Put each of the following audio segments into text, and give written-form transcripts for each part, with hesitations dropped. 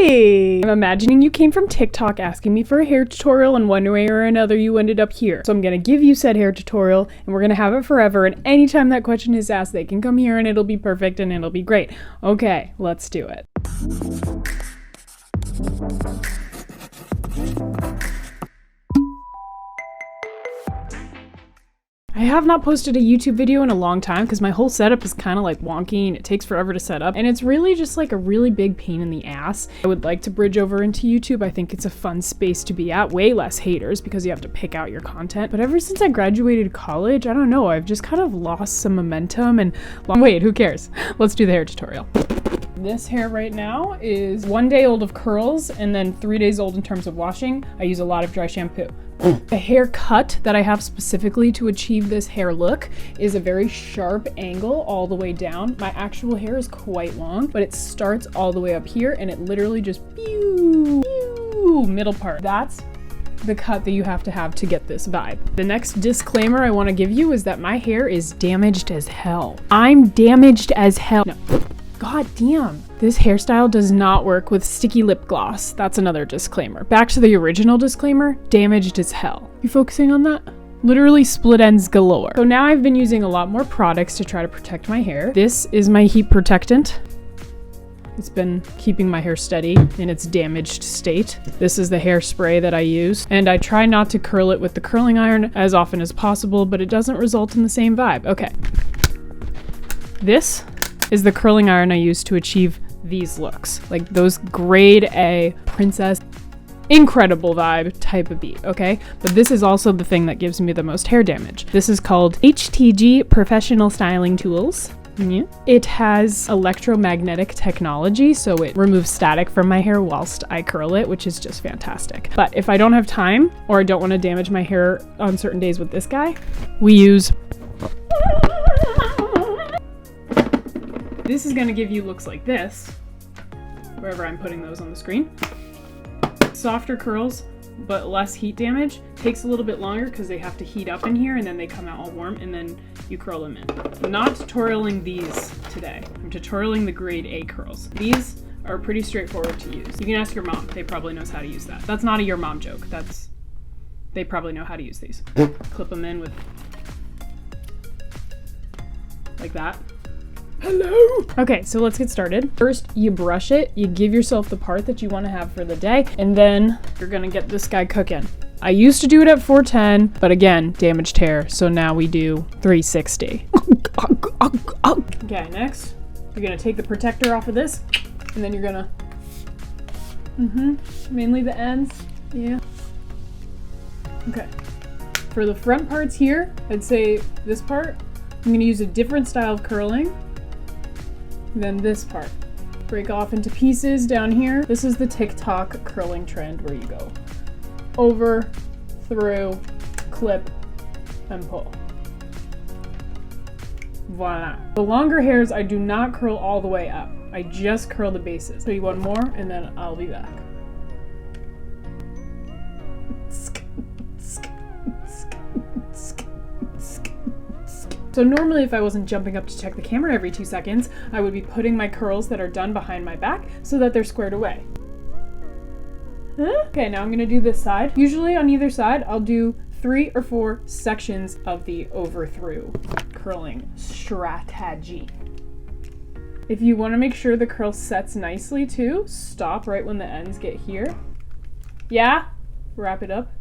Hey! I'm imagining you came from TikTok asking me for a hair tutorial, and one way or another you ended up here. So I'm gonna give you said hair tutorial, and we're gonna have it forever, and anytime that question is asked, they can come here and it'll be perfect and it'll be great. Okay, let's do it. I have not posted a YouTube video in a long time because my whole setup is kind of like wonky and it takes forever to set up, and it's really just like a really big pain in the ass. I would like to bridge over into YouTube. I think it's a fun space to be at, way less haters because you have to pick out your content. But ever since I graduated college, I don't know, I've just kind of lost some momentum and wait, who cares? Let's do the hair tutorial. This hair right now is 1 day old of curls and then 3 days old in terms of washing. I use a lot of dry shampoo. The hair cut that I have specifically to achieve this hair look is a very sharp angle all the way down. My actual hair is quite long, but it starts all the way up here and it literally just middle part. That's the cut that you have to get this vibe. The next disclaimer I want to give you is that my hair is damaged as hell. I'm damaged as hell. No. God damn. This hairstyle does not work with sticky lip gloss. That's another disclaimer. Back to the original disclaimer, damaged as hell. You focusing on that? Literally split ends galore. So now I've been using a lot more products to try to protect my hair. This is my heat protectant. It's been keeping my hair steady in its damaged state. This is the hairspray that I use, and I try not to curl it with the curling iron as often as possible, but it doesn't result in the same vibe. Okay. This is the curling iron I use to achieve these looks. Like those grade A princess, incredible vibe type of beat, okay? But this is also the thing that gives me the most hair damage. This is called HTG Professional Styling Tools. Yeah. It has electromagnetic technology, so it removes static from my hair whilst I curl it, which is just fantastic. But if I don't have time or I don't want to damage my hair on certain days with this guy, we use this is going to give you looks like this, wherever I'm putting those on the screen. Softer curls, but less heat damage. Takes a little bit longer because they have to heat up in here and then they come out all warm and then you curl them in. I'm not tutorialing these today. I'm tutorialing the grade A curls. These are pretty straightforward to use. You can ask your mom. They probably knows how to use that. That's not a your mom joke. They probably know how to use these. Clip them in with like that. Hello! Okay, so let's get started. First, you brush it, you give yourself the part that you want to have for the day, and then you're gonna get this guy cooking. I used to do it at 410, but again, damaged hair, so now we do 360. Okay, next, you're gonna take the protector off of this, and then you're gonna, mainly the ends, yeah. Okay, for the front parts here, I'd say this part, I'm gonna use a different style of curling than this part. Break off into pieces down here. This is the TikTok curling trend where you go over, through, clip, and pull. Voila. The longer hairs, I do not curl all the way up. I just curl the bases. So you want more, and then I'll be back. So normally if I wasn't jumping up to check the camera every 2 seconds, I would be putting my curls that are done behind my back so that they're squared away. Okay, now I'm gonna do this side. Usually on either side, I'll do 3 or 4 sections of the over-through curling strategy. If you wanna make sure the curl sets nicely too, stop right when the ends get here. Yeah? Wrap it up.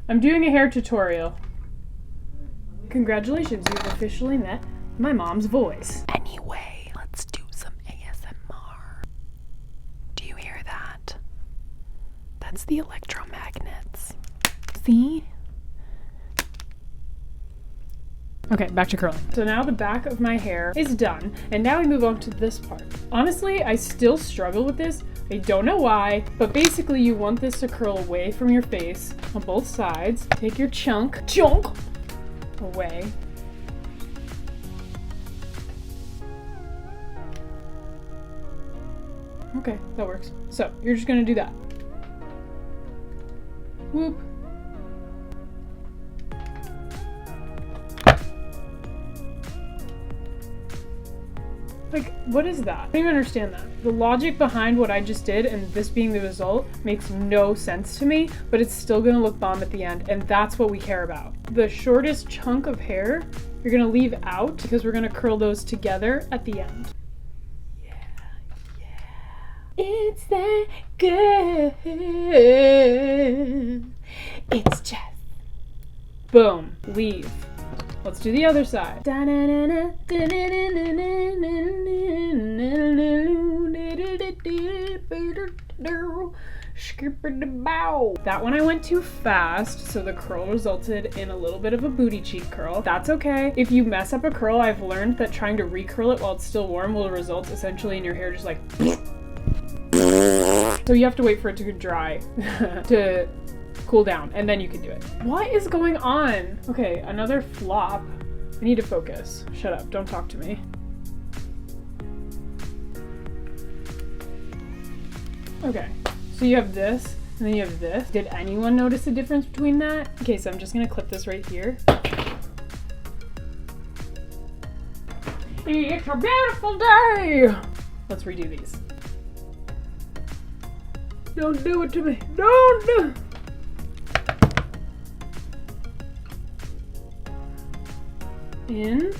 I'm doing a hair tutorial. Congratulations, you've officially met my mom's voice. Anyway, let's do some ASMR. Do you hear that? That's the electromagnets. See? Okay, back to curling. So now the back of my hair is done, and now we move on to this part. Honestly, I still struggle with this. I don't know why, but basically you want this to curl away from your face on both sides. Take your chunk away. Okay, that works. So you're just gonna do that. Whoop. Like, what is that? I don't even understand that. The logic behind what I just did and this being the result makes no sense to me, but it's still gonna look bomb at the end, and that's what we care about. The shortest chunk of hair, you're gonna leave out because we're gonna curl those together at the end. Yeah. It's that good. It's just. Boom. Leave. Let's do the other side. That one I went too fast, so the curl resulted in a little bit of a booty cheek curl. That's okay. If you mess up a curl, I've learned that trying to recurl it while it's still warm will result essentially in your hair just like... So you have to wait for it to dry to cool down, and then you can do it. What is going on? Okay, another flop. I need to focus. Shut up, don't talk to me. Okay, so you have this, and then you have this. Did anyone notice the difference between that? Okay, so I'm just gonna clip this right here. It's a beautiful day! Let's redo these. Don't do it to me. Don't do it. In,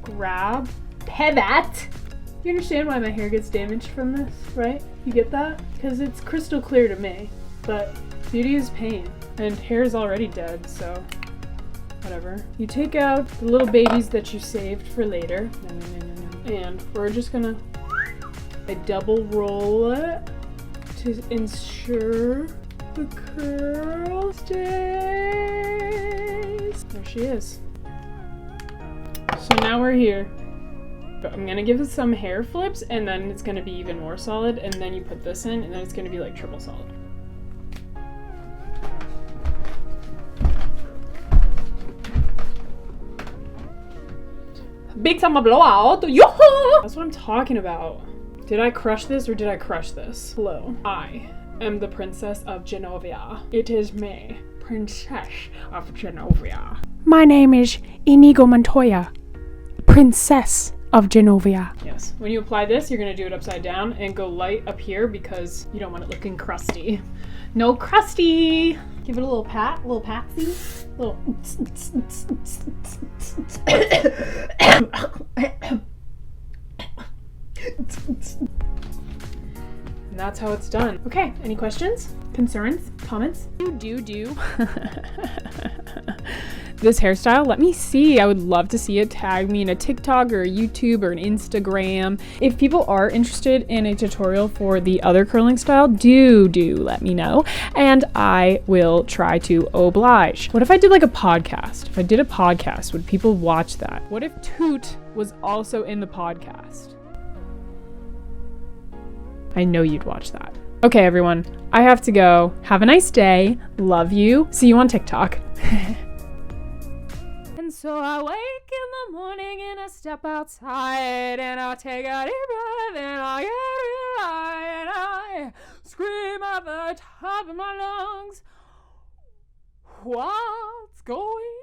grab, pivot. You understand why my hair gets damaged from this, right? You get that? Because it's crystal clear to me, but beauty is pain, and hair is already dead, so whatever. You take out the little babies that you saved for later, and we're just gonna double roll it to ensure the curl stays. There she is. So now we're here. But I'm gonna give it some hair flips, and then it's gonna be even more solid, and then you put this in, and then it's gonna be like triple solid. Big summer blowout! Yoo-hoo! That's what I'm talking about. Did I crush this or did I crush this? Hello. I am the Princess of Genovia. It is me, Princess of Genovia. My name is Inigo Montoya, Princess of Genovia. Yes. When you apply this, you're gonna do it upside down and go light up here because you don't want it looking crusty. No crusty! Give it a little pat, a little patsy. A little. And that's how it's done. Okay, any questions? Concerns? Comments? Do. This hairstyle, let me see. I would love to see it. Tag me in a TikTok or a YouTube or an Instagram. If people are interested in a tutorial for the other curling style, do let me know, and I will try to oblige. What if I did like a podcast? If I did a podcast, would people watch that? What if Toot was also in the podcast? I know you'd watch that. Okay, everyone, I have to go. Have a nice day. Love you. See you on TikTok. And so I wake in the morning and I step outside and I take a deep breath and I get real high and I scream at the top of my lungs. What's going